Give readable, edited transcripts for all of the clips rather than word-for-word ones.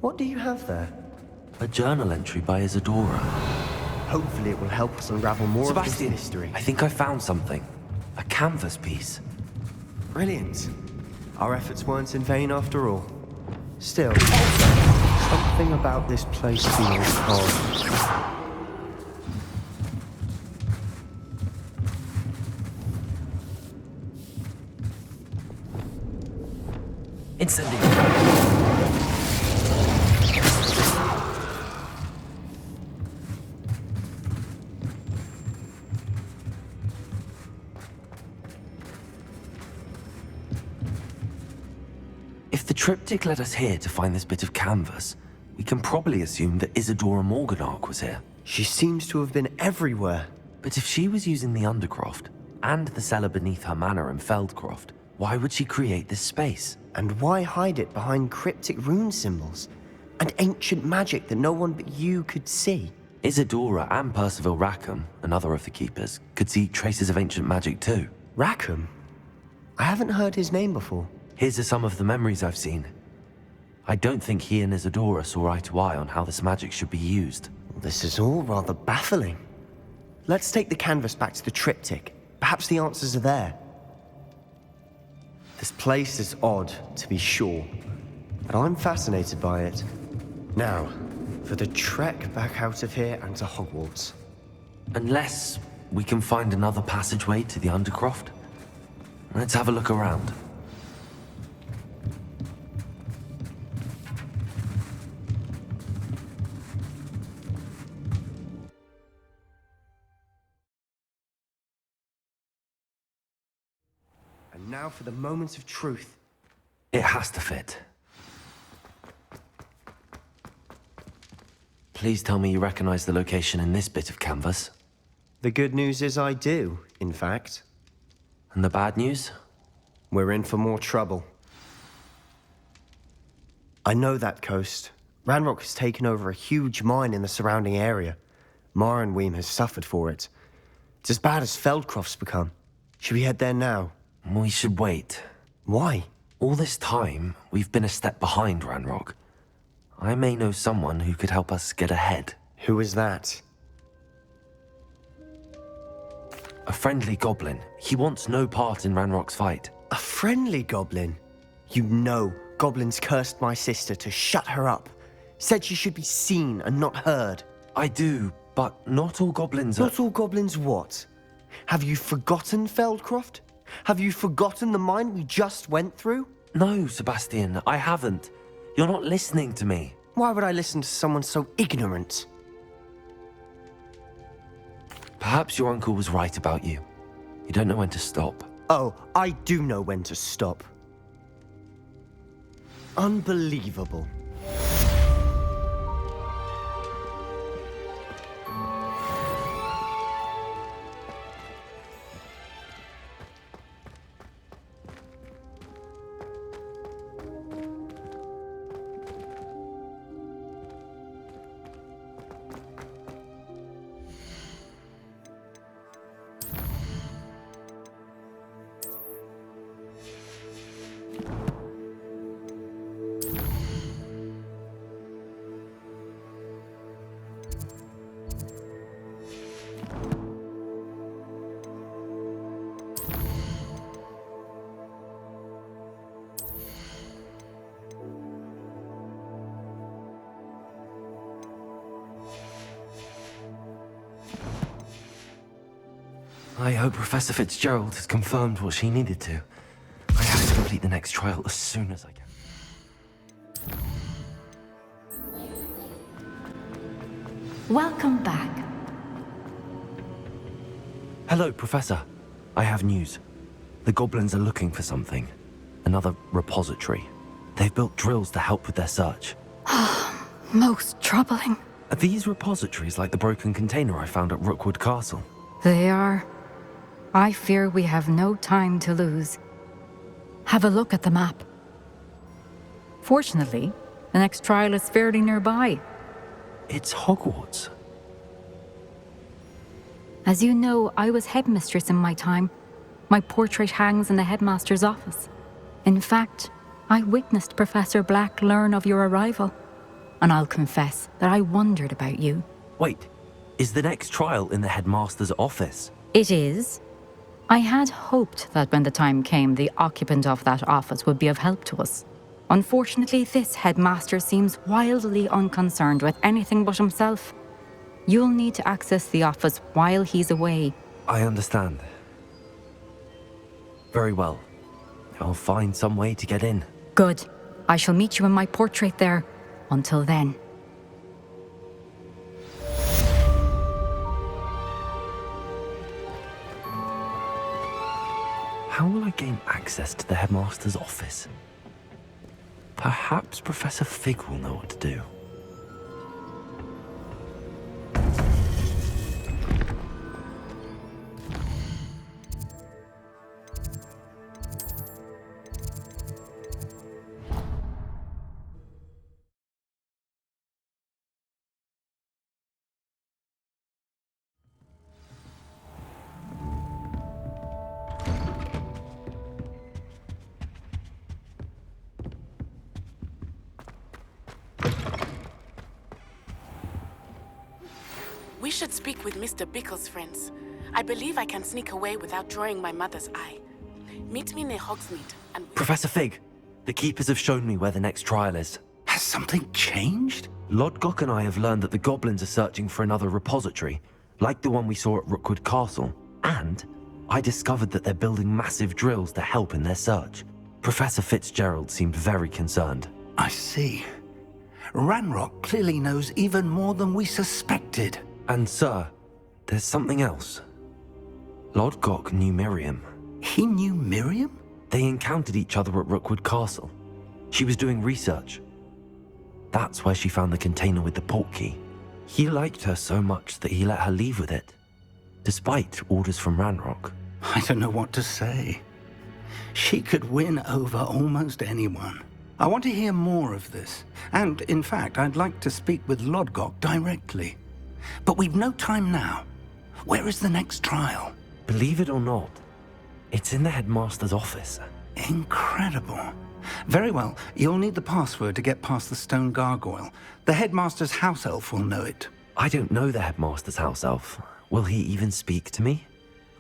What do you have there? A journal entry by Isidora. Hopefully it will help us unravel more of this Sebastian, mystery. I think I found something. A canvas piece. Brilliant. Our efforts weren't in vain after all. Still, something about this place feels odd. Incendiary. If the triptych led us here to find this bit of canvas, we can probably assume that Isidora Morganach was here. She seems to have been everywhere. But if she was using the Undercroft, and the cellar beneath her manor in Feldcroft, why would she create this space? And why hide it behind cryptic rune symbols? And ancient magic that no one but you could see? Isidora and Percival Rackham, another of the Keepers, could see traces of ancient magic too. Rackham? I haven't heard his name before. Here's are some of the memories I've seen. I don't think he and Isidora saw eye to eye on how this magic should be used. This is all rather baffling. Let's take the canvas back to the triptych. Perhaps the answers are there. This place is odd, to be sure, but I'm fascinated by it. Now, for the trek back out of here and to Hogwarts. Unless we can find another passageway to the Undercroft. Let's have a look around. And now for the moment of truth. It has to fit. Please tell me you recognize the location in this bit of canvas. The good news is I do, in fact. And the bad news? We're in for more trouble. I know that coast. Ranrock has taken over a huge mine in the surrounding area. Marrenweem has suffered for it. It's as bad as Feldcroft's become. Should we head there now? We should wait. Why? All this time, we've been a step behind Ranrock. I may know someone who could help us get ahead. Who is that? A friendly goblin. He wants no part in Ranrock's fight. A friendly goblin? You know, goblins cursed my sister to shut her up. Said she should be seen and not heard. I do, but not all goblins are... Not all goblins what? Have you forgotten Feldcroft? Have you forgotten the mine we just went through? No, Sebastian, I haven't. You're not listening to me. Why would I listen to someone so ignorant? Perhaps your uncle was right about you. You don't know when to stop. Oh, I do know when to stop. Unbelievable. I hope Professor Fitzgerald has confirmed what she needed to. I have to complete the next trial as soon as I can. Welcome back. Hello, Professor. I have news. The goblins are looking for something. Another repository. They've built drills to help with their search. Most troubling. Are these repositories like the broken container I found at Rookwood Castle? They are. I fear we have no time to lose. Have a look at the map. Fortunately, the next trial is fairly nearby. It's Hogwarts. As you know, I was headmistress in my time. My portrait hangs in the headmaster's office. In fact, I witnessed Professor Black learn of your arrival. and I'll confess that I wondered about you. Wait, is the next trial in the headmaster's office? It is. I had hoped that when the time came, the occupant of that office would be of help to us. Unfortunately, this headmaster seems wildly unconcerned with anything but himself. You'll need to access the office while he's away. I understand. Very well. I'll find some way to get in. Good. I shall meet you in my portrait there. Until then. How will I gain access to the headmaster's office? Perhaps Professor Fig will know what to do. We should speak with Mr. Bickle's friends. I believe I can sneak away without drawing my mother's eye. Meet me near Hogsmeade and... Professor Fig, the Keepers have shown me where the next trial is. Has something changed? Lodgok and I have learned that the goblins are searching for another repository, like the one we saw at Rookwood Castle. And I discovered that they're building massive drills to help in their search. Professor Fitzgerald seemed very concerned. I see. Ranrock clearly knows even more than we suspected. And sir, there's something else. Lodgok knew Miriam. He knew Miriam? They encountered each other at Rookwood Castle. She was doing research. That's where she found the container with the portkey. He liked her so much that he let her leave with it, despite orders from Ranrock. I don't know what to say. She could win over almost anyone. I want to hear more of this. And, in fact, I'd like to speak with Lodgok directly. But we've no time now. Where is the next trial? Believe it or not, it's in the headmaster's office. Incredible. Very well. You'll need the password to get past the stone gargoyle. The headmaster's house elf will know it. I don't know the headmaster's house elf. Will he even speak to me?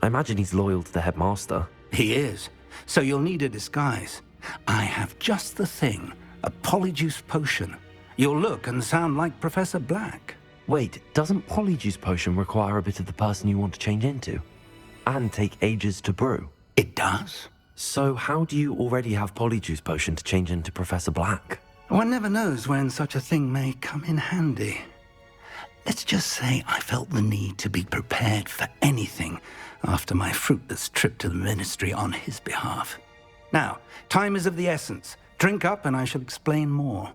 I imagine he's loyal to the headmaster. He is. So you'll need a disguise. I have just the thing. A polyjuice potion. You'll look and sound like Professor Black. Wait, doesn't Polyjuice Potion require a bit of the person you want to change into? And take ages to brew? It does. So how do you already have Polyjuice Potion to change into Professor Black? One never knows when such a thing may come in handy. Let's just say I felt the need to be prepared for anything after my fruitless trip to the Ministry on his behalf. Now, time is of the essence. Drink up and I shall explain more.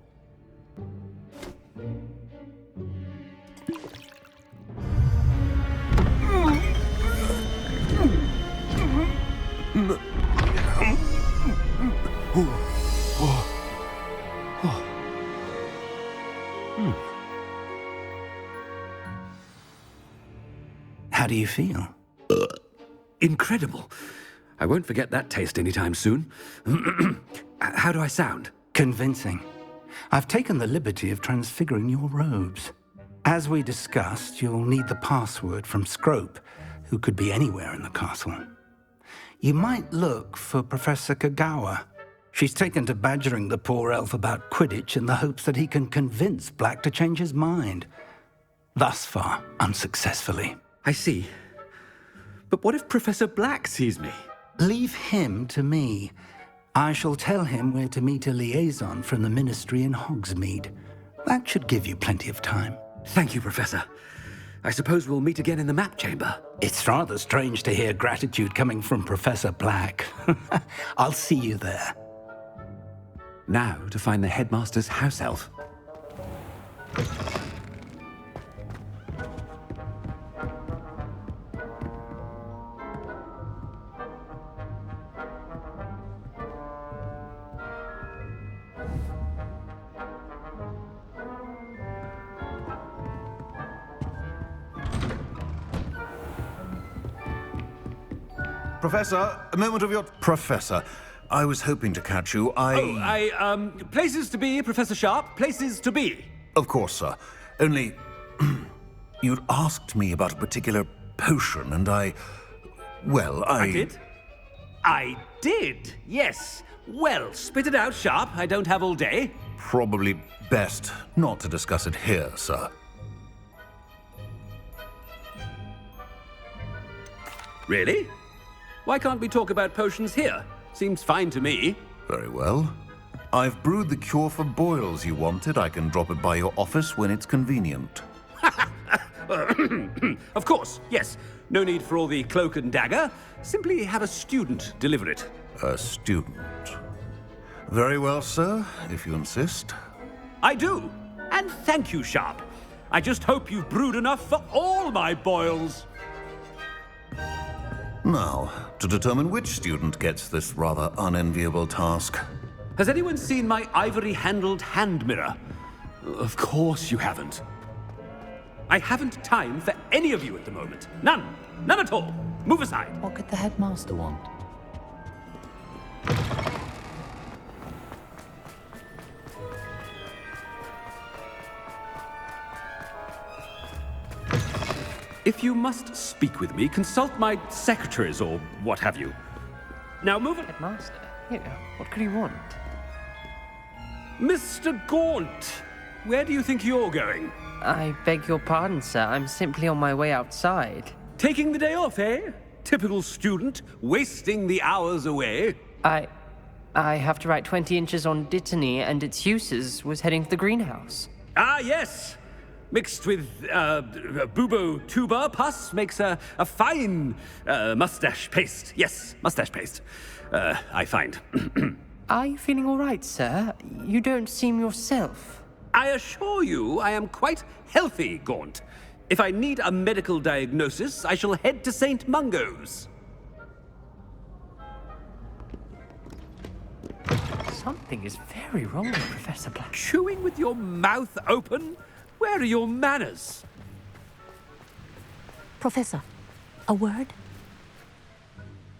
How do you feel? Incredible. I won't forget that taste anytime soon. How do I sound? Convincing. I've taken the liberty of transfiguring your robes. As we discussed, you'll need the password from Scrope, who could be anywhere in the castle. You might look for Professor Kagawa. She's taken to badgering the poor elf about Quidditch in the hopes that he can convince Black to change his mind. Thus far, unsuccessfully. I see. But what if Professor Black sees me? Leave him to me. I shall tell him where to meet a liaison from the Ministry in Hogsmeade. That should give you plenty of time. Thank you, Professor. I suppose we'll meet again in the map chamber. It's rather strange to hear gratitude coming from Professor Black. I'll see you there. Now to find the headmaster's house elf. Professor, a moment of your... Professor, I was hoping to catch you. Places to be, Professor Sharp, places to be. Of course, sir. Only, you'd asked me about a particular potion, and I did? I did, yes. Well, spit it out sharp. I don't have all day. Probably best not to discuss it here, sir. Really? Why can't we talk about potions here? Seems fine to me. Very well. I've brewed the cure for boils you wanted. I can drop it by your office when it's convenient. Of course, yes. No need for all the cloak and dagger. Simply have a student deliver it. A student. Very well, sir, if you insist. I do. And thank you, Sharp. I just hope you've brewed enough for all my boils. Now, to determine which student gets this rather unenviable task. Has anyone seen my ivory-handled hand mirror? Of course you haven't. I haven't time for any of you at the moment. None. None at all. Move aside. What could the headmaster want? If you must speak with me, consult my secretaries or what have you. Now move it. Headmaster? Yeah, what could he want? Mr. Gaunt, where do you think you're going? I beg your pardon, sir. I'm simply on my way outside. Taking the day off, eh? Typical student, wasting the hours away. I have to write 20 inches on Dittany and its uses. Was heading to the greenhouse. Ah, yes. Mixed with bubo tuber pus makes a fine mustache paste. Yes, mustache paste. I find. Are you feeling all right, sir? You don't seem yourself. I assure you I am quite healthy, Gaunt. If I need a medical diagnosis, I shall head to St. Mungo's. Something is very wrong with Professor Black. Chewing with your mouth open? Where are your manners? Professor, a word?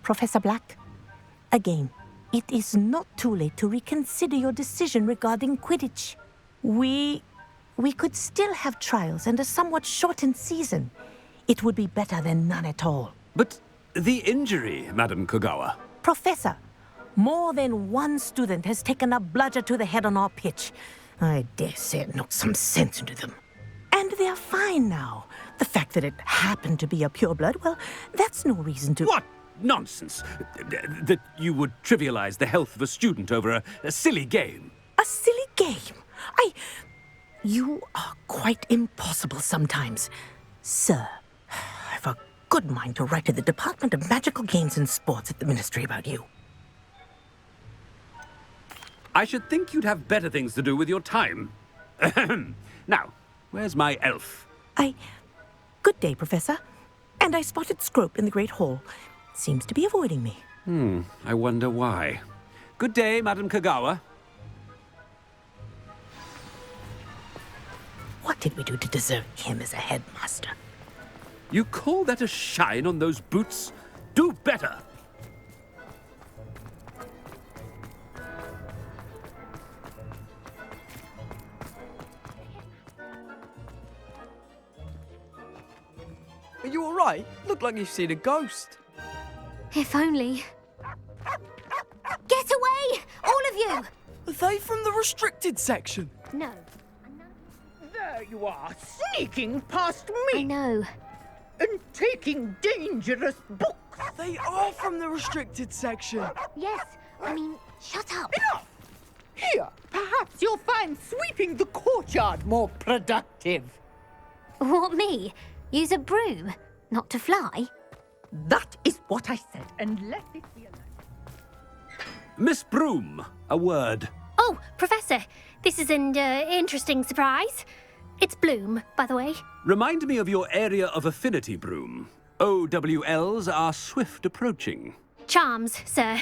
Professor Black, again, it is not too late to reconsider your decision regarding Quidditch. We could still have trials and a somewhat shortened season. It would be better than none at all. But the injury, Madam Kogawa. Professor, more than one student has taken a bludger to the head on our pitch. I dare say it knocked some sense into them. And they're fine now. The fact that it happened to be a pureblood, well, that's no reason to... What nonsense! That you would trivialize the health of a student over a silly game. A silly game? You are quite impossible sometimes. Sir, I've a good mind to write to the Department of Magical Games and Sports at the Ministry about you. I should think you'd have better things to do with your time. Now, where's my elf? Good day, Professor. And I spotted Scrope in the Great Hall. Seems to be avoiding me. I wonder why. Good day, Madam Kogawa. What did we do to deserve him as a headmaster? You call that a shine on those boots? Do better! Are you alright? Look like you've seen a ghost. If only. Get away! All of you! Are they from the restricted section? No. There you are, sneaking past I me know. and taking dangerous books. They are from the restricted section. Yes, I mean, shut up. Enough! Here, perhaps you'll find sweeping the courtyard more productive. What, me? Use a broom? Not to fly? That is what I said, and let it be a... Miss Broom, a word. Oh, Professor, this is an interesting surprise. It's Bloom, by the way. Remind me of your area of affinity, Broom. OWLs are swift approaching. Charms, sir.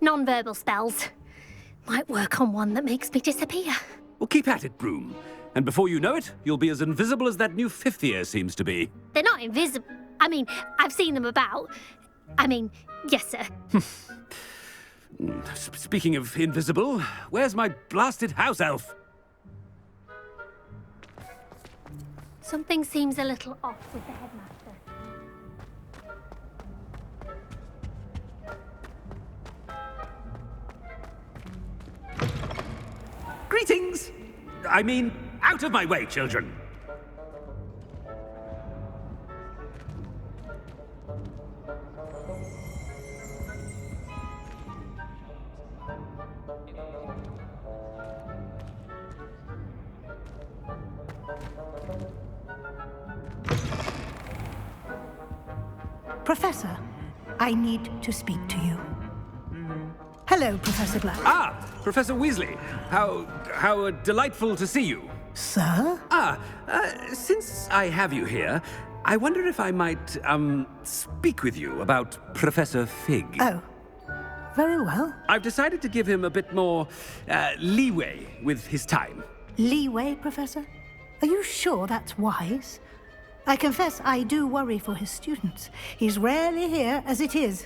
Non-verbal spells. Might work on one that makes me disappear. Well, keep at it, Broom. And before you know it, you'll be as invisible as that new fifth year seems to be. They're not invisible. I mean, I've seen them about. Yes, sir. Speaking of invisible, where's my blasted house elf? Something seems a little off with the headmaster. Greetings! I mean, out of my way, children! Professor, I need to speak to you. Hello, Professor Black. Ah, Professor Weasley. How delightful to see you. Sir? Since I have you here, I wonder if I might, speak with you about Professor Fig. Oh, very well. I've decided to give him a bit more, leeway with his time. Leeway, Professor? Are you sure that's wise? I confess I do worry for his students. He's rarely here as it is.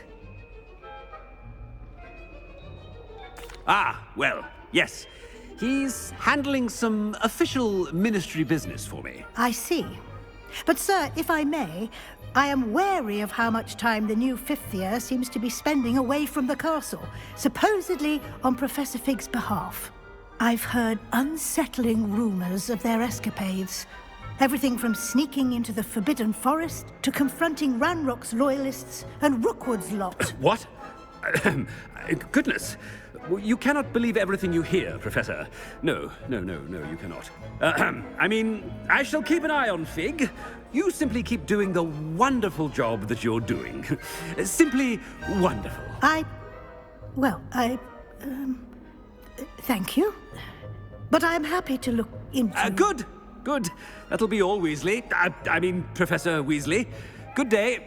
Ah, well, yes. He's handling some official ministry business for me. I see. But, sir, if I may, I am wary of how much time the new fifth year seems to be spending away from the castle, supposedly on Professor Fig's behalf. I've heard unsettling rumors of their escapades. Everything from sneaking into the Forbidden Forest to confronting Ranrock's loyalists and Rookwood's lot. What? Goodness. You cannot believe everything you hear, Professor. No, you cannot. I mean, I shall keep an eye on Fig. You simply keep doing the wonderful job that you're doing. Simply wonderful. Thank you. But I'm happy to look into... Good. That'll be all, Weasley. I mean, Professor Weasley. Good day.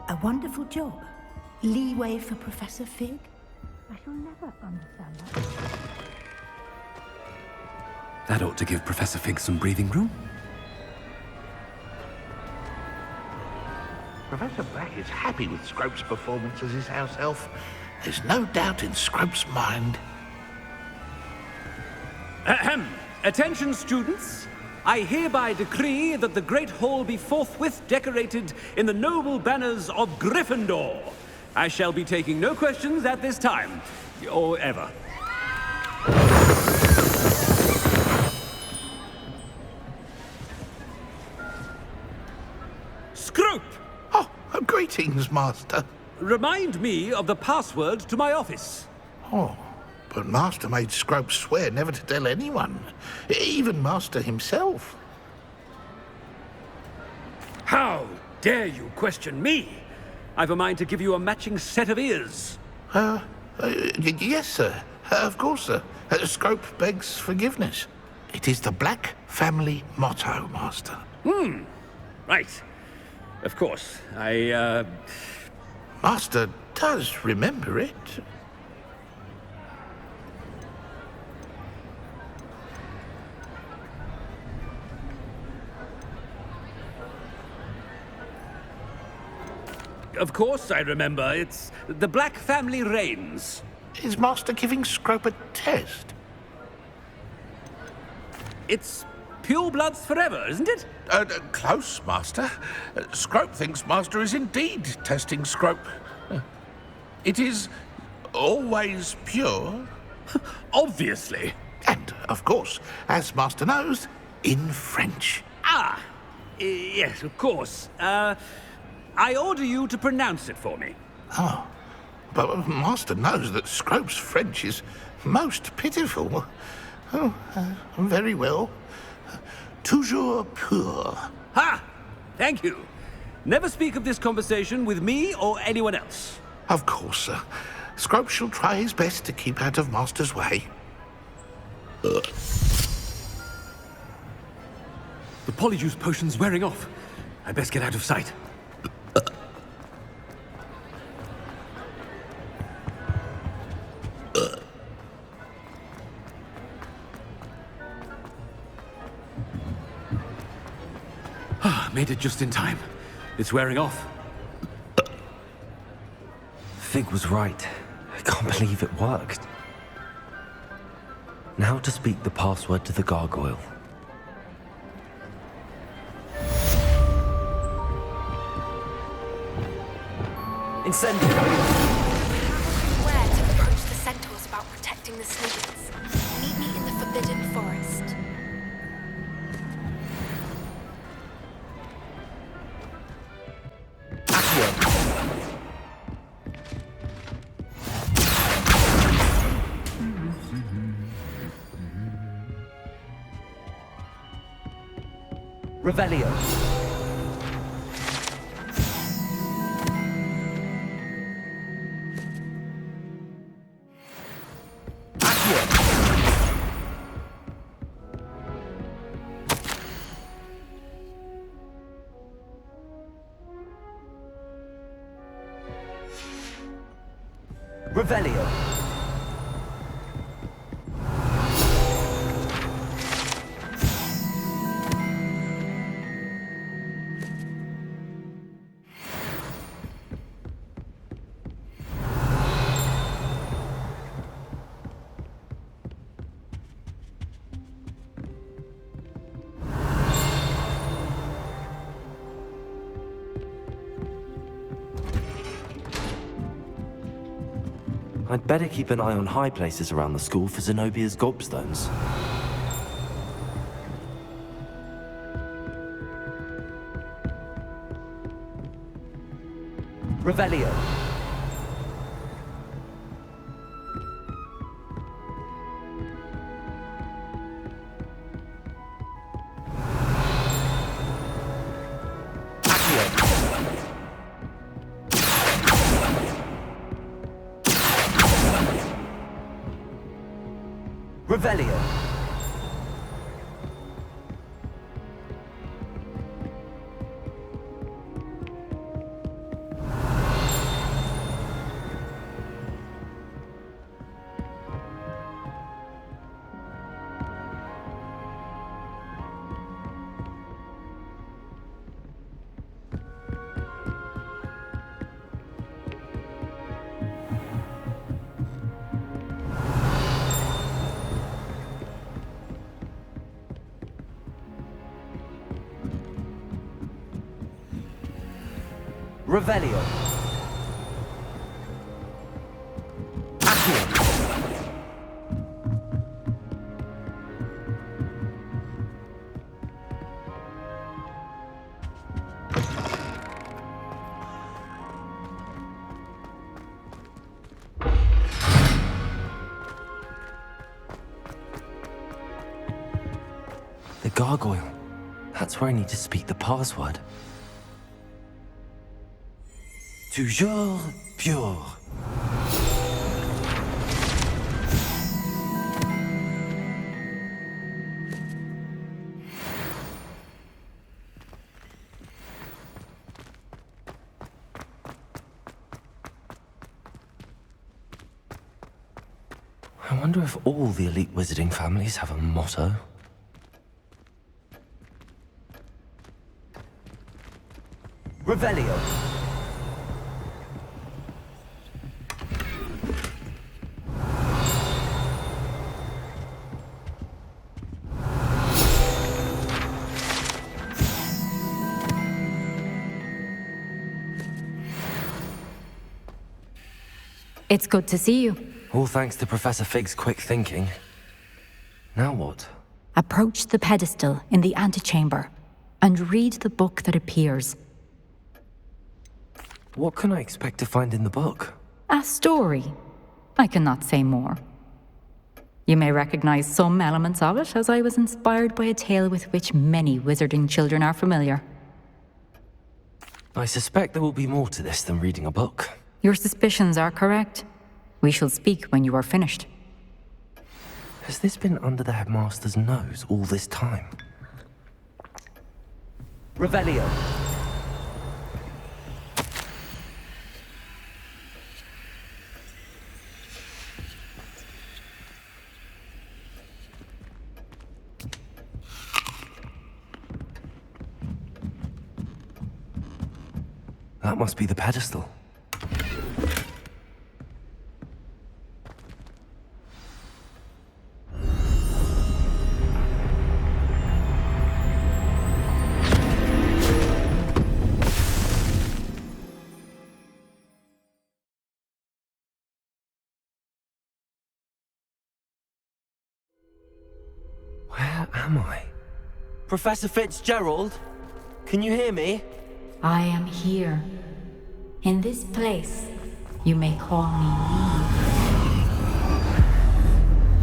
A wonderful job. Leeway for Professor Fig? I shall never understand that. That ought to give Professor Fig some breathing room. Professor Black is happy with Scrope's performance as his house elf. There's no doubt in Scrope's mind. Attention, students. I hereby decree that the Great Hall be forthwith decorated in the noble banners of Gryffindor. I shall be taking no questions at this time, or ever. Scrope! Oh, greetings, Master. Remind me of the password to my office. Oh, but Master made Scrope swear never to tell anyone, even Master himself. How dare you question me? I've a mind to give you a matching set of ears. Yes, sir. Of course, sir. Scrope begs forgiveness. It is the Black family motto, Master. Right. Of course. Master does remember it. Of course I remember. It's the Black family reigns. Is Master giving Scrope a test? It's purebloods forever, isn't it? Close, Master. Scrope thinks Master is indeed testing Scrope. It is always pure. Obviously. And, of course, as Master knows, in French. Yes, of course. I order you to pronounce it for me. Oh, but Master knows that Scrope's French is most pitiful. Oh, very well. Toujours pur. Ha! Thank you. Never speak of this conversation with me or anyone else. Of course, sir. Scrope shall try his best to keep out of Master's way. The polyjuice potion's wearing off. I best get out of sight. Made it just in time. It's wearing off. Fig was right. I can't believe it worked. Now to speak the password to the gargoyle. Incendiary! Where to approach the centaurs about protecting the Slytherins. Meet me in the Forbidden Forest. Revelio. Revelio. I'd better keep an eye on high places around the school for Zenobia's gobstones. Revelio. Revelio. Revelio. Accio. The gargoyle. That's where I need to speak the password. Toujours pure. I wonder if all the elite wizarding families have a motto. Revelio. It's good to see you. All thanks to Professor Fig's quick thinking. Now what? Approach the pedestal in the antechamber and read the book that appears. What can I expect to find in the book? A story. I cannot say more. You may recognize some elements of it, as I was inspired by a tale with which many wizarding children are familiar. I suspect there will be more to this than reading a book. Your suspicions are correct. We shall speak when you are finished. Has this been under the headmaster's nose all this time? Revelio. That must be the pedestal. am I? Professor Fitzgerald? Can you hear me? I am here. In this place, you may call me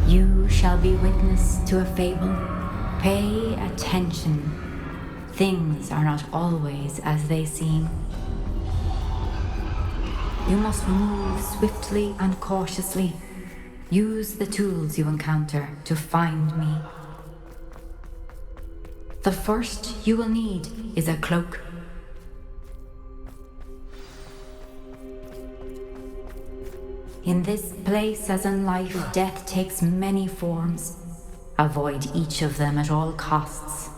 Neve. You shall be witness to a fable. Pay attention. Things are not always as they seem. You must move swiftly and cautiously. Use the tools you encounter to find me. The first you will need is a cloak. In this place, as in life, death takes many forms. Avoid each of them at all costs.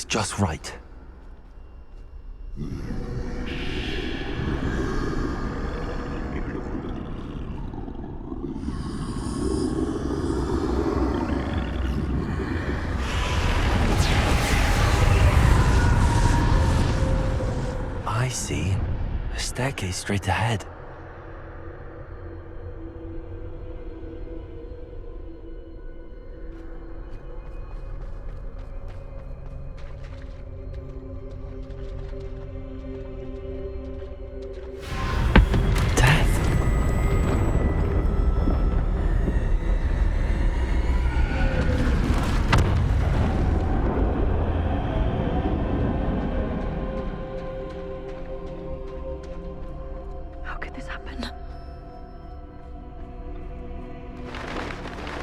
Just right. I see. A staircase straight ahead.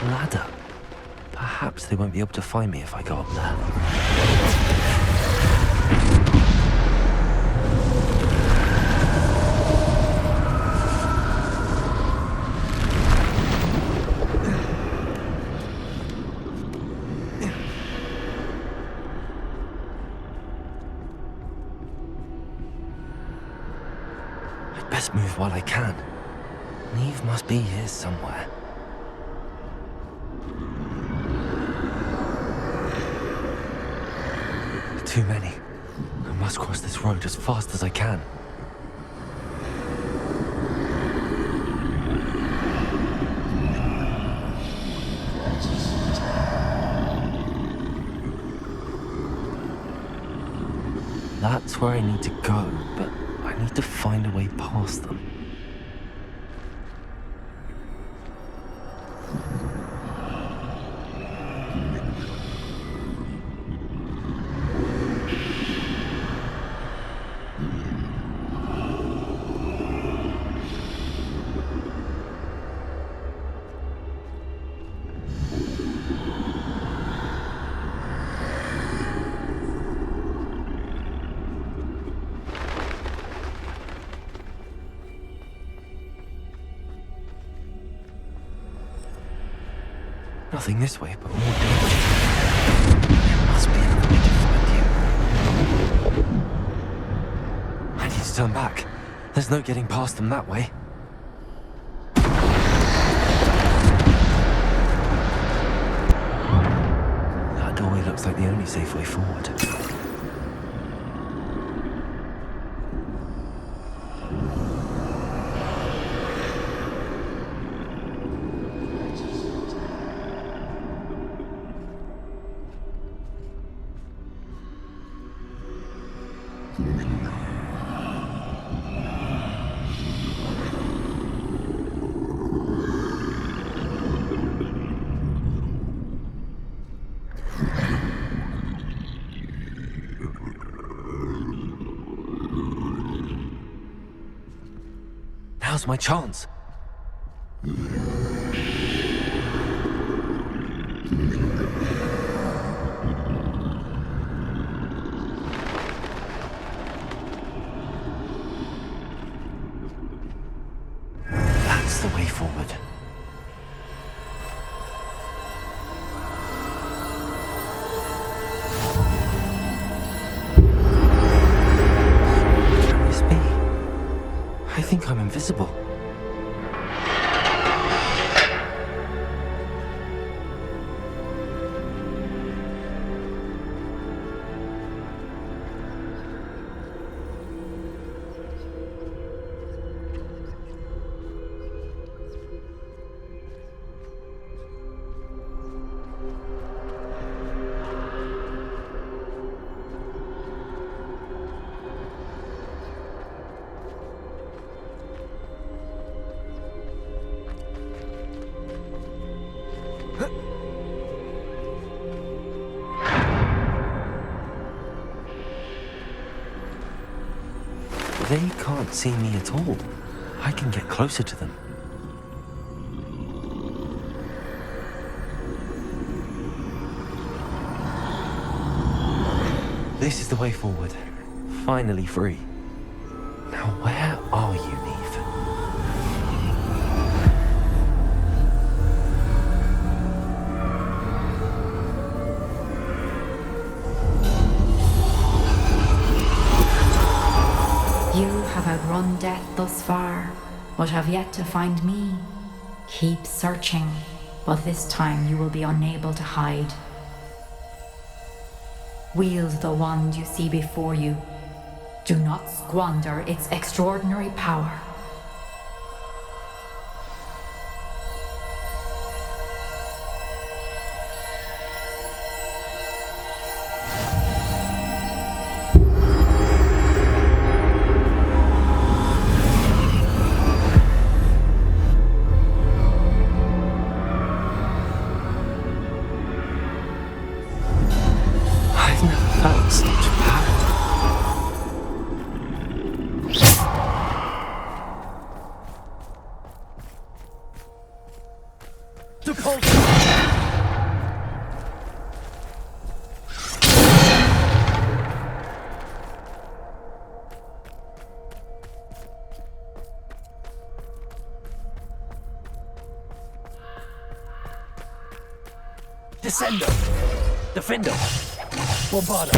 Ladder. Perhaps they won't be able to find me if I go up there. I'd best move while I can. Neve must be here somewhere. Too many. I must cross this road as fast as I can. That's where I need to go, but I need to find a way past them. Nothing this way, but more danger. There must be another way to find you. I need to turn back. There's no getting past them that way. That doorway looks like the only safe way forward. Now's my chance. That's the way forward. Can this be? I think I'm invisible. They can't see me at all. I can get closer to them. This is the way forward. Finally free. Now where are you, Neve? You have outrun death thus far, but have yet to find me. Keep searching, but this time you will be unable to hide. Wield the wand you see before you. Do not squander its extraordinary power. I've never felt such power. Descendo! Defendo! Bombarda!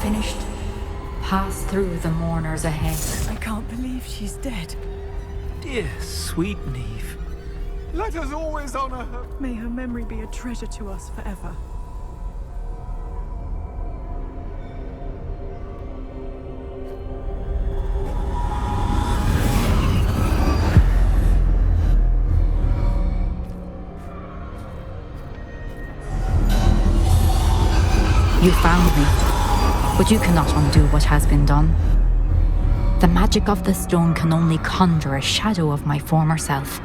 finished. Pass through the mourners ahead. I can't believe she's dead. Dear, sweet Neve. Let us always honor her. May her memory be a treasure to us forever. You found me, but you cannot undo what has been done. The magic of the stone can only conjure a shadow of my former self.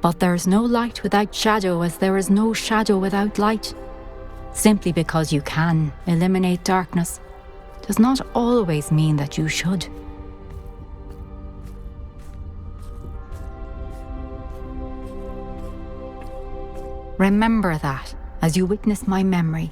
But there is no light without shadow, as there is no shadow without light. Simply because you can eliminate darkness does not always mean that you should. Remember that as you witness my memory.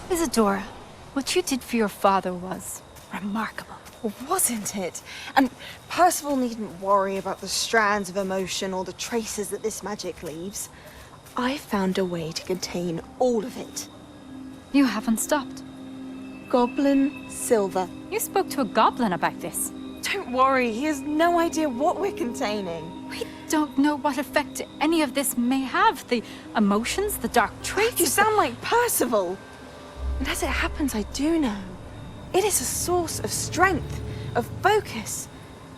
Isidora, what you did for your father was remarkable. Wasn't it? And Percival needn't worry about the strands of emotion or the traces that this magic leaves. I found a way to contain all of it. You haven't stopped. Goblin silver. You spoke to a goblin about this. Don't worry, he has no idea what we're containing. We don't know what effect any of this may have. The emotions, the dark traits. You sound like Percival. And as it happens, I do know. It is a source of strength, of focus.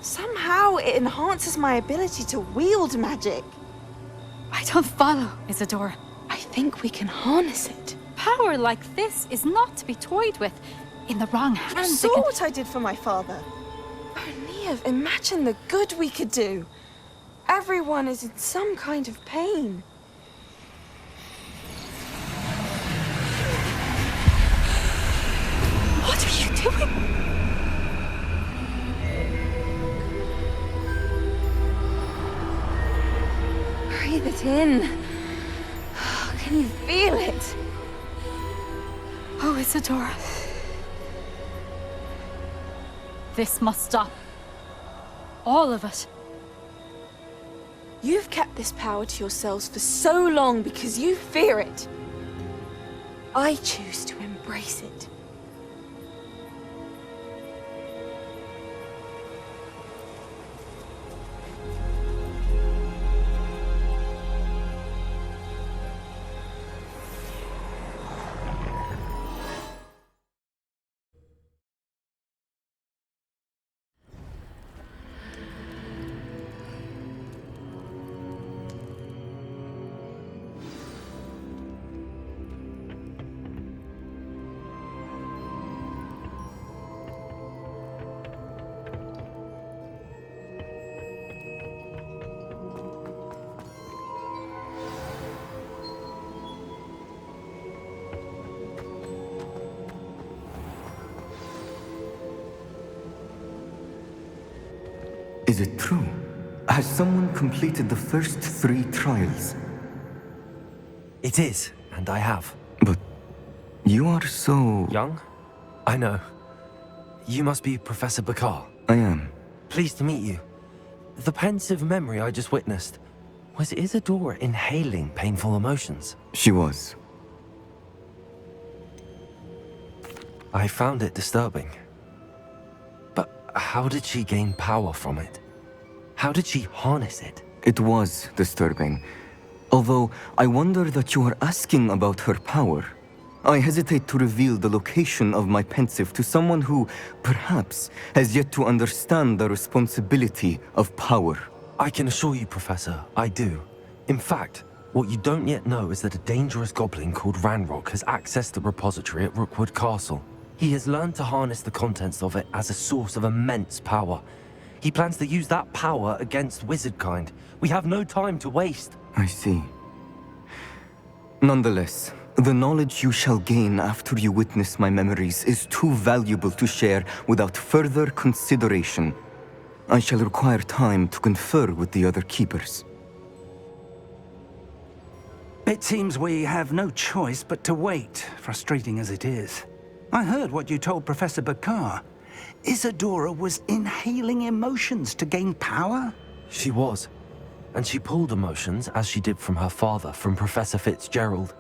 Somehow it enhances my ability to wield magic. I don't follow, Isidora. I think we can harness it. Power like this is not to be toyed with. In the wrong You hands, saw what I did for my father. Oh, Neve, imagine the good we could do. Everyone is in some kind of pain. What are you doing? Breathe it in. Can you feel it? Oh, Isidora. This must stop. All of it. You've kept this power to yourselves for so long because you fear it. I choose to embrace it. Is it true? Has someone completed the first 3 trials? It is, and I have. But you are so... Young? I know. You must be Professor Bakar. I am. Pleased to meet you. The pensive memory I just witnessed, was Isidora inhaling painful emotions? She was. I found it disturbing. But how did she gain power from it? How did she harness it? It was disturbing. Although, I wonder that you are asking about her power. I hesitate to reveal the location of my pensive to someone who, perhaps, has yet to understand the responsibility of power. I can assure you, Professor, I do. In fact, what you don't yet know is that a dangerous goblin called Ranrock has accessed the repository at Rookwood Castle. He has learned to harness the contents of it as a source of immense power. He plans to use that power against wizardkind. We have no time to waste. I see. Nonetheless, the knowledge you shall gain after you witness my memories is too valuable to share without further consideration. I shall require time to confer with the other keepers. It seems we have no choice but to wait, frustrating as it is. I heard what you told Professor Bakar. Isidora was inhaling emotions to gain power? She was. And she pulled emotions, as she did from her father, from Professor Fitzgerald,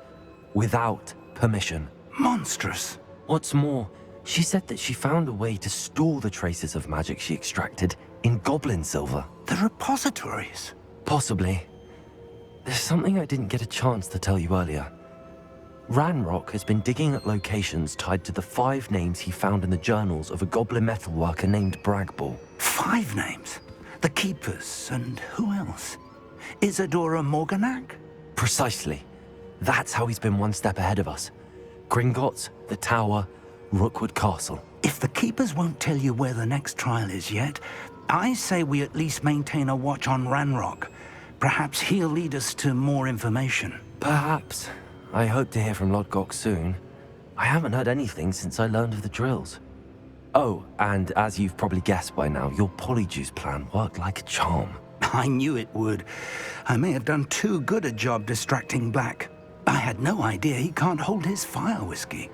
without permission. Monstrous. What's more, she said that she found a way to store the traces of magic she extracted in goblin silver. The repositories? Possibly. There's something I didn't get a chance to tell you earlier. Ranrock has been digging at locations tied to the 5 names he found in the journals of a goblin metalworker named Bragball. 5 names? The Keepers, and who else? Isidora Morganac? Precisely. That's how he's been one step ahead of us. Gringotts, the Tower, Rookwood Castle. If the Keepers won't tell you where the next trial is yet, I say we at least maintain a watch on Ranrock. Perhaps he'll lead us to more information. Perhaps. I hope to hear from Lodgok soon. I haven't heard anything since I learned of the drills. Oh, and as you've probably guessed by now, your Polyjuice plan worked like a charm. I knew it would. I may have done too good a job distracting Black. I had no idea he can't hold his fire whiskey.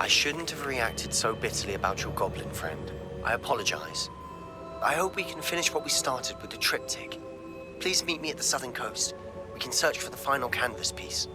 I shouldn't have reacted so bitterly about your goblin friend. I apologize. I hope we can finish what we started with the triptych. Please meet me at the southern coast. We can search for the final canvas piece.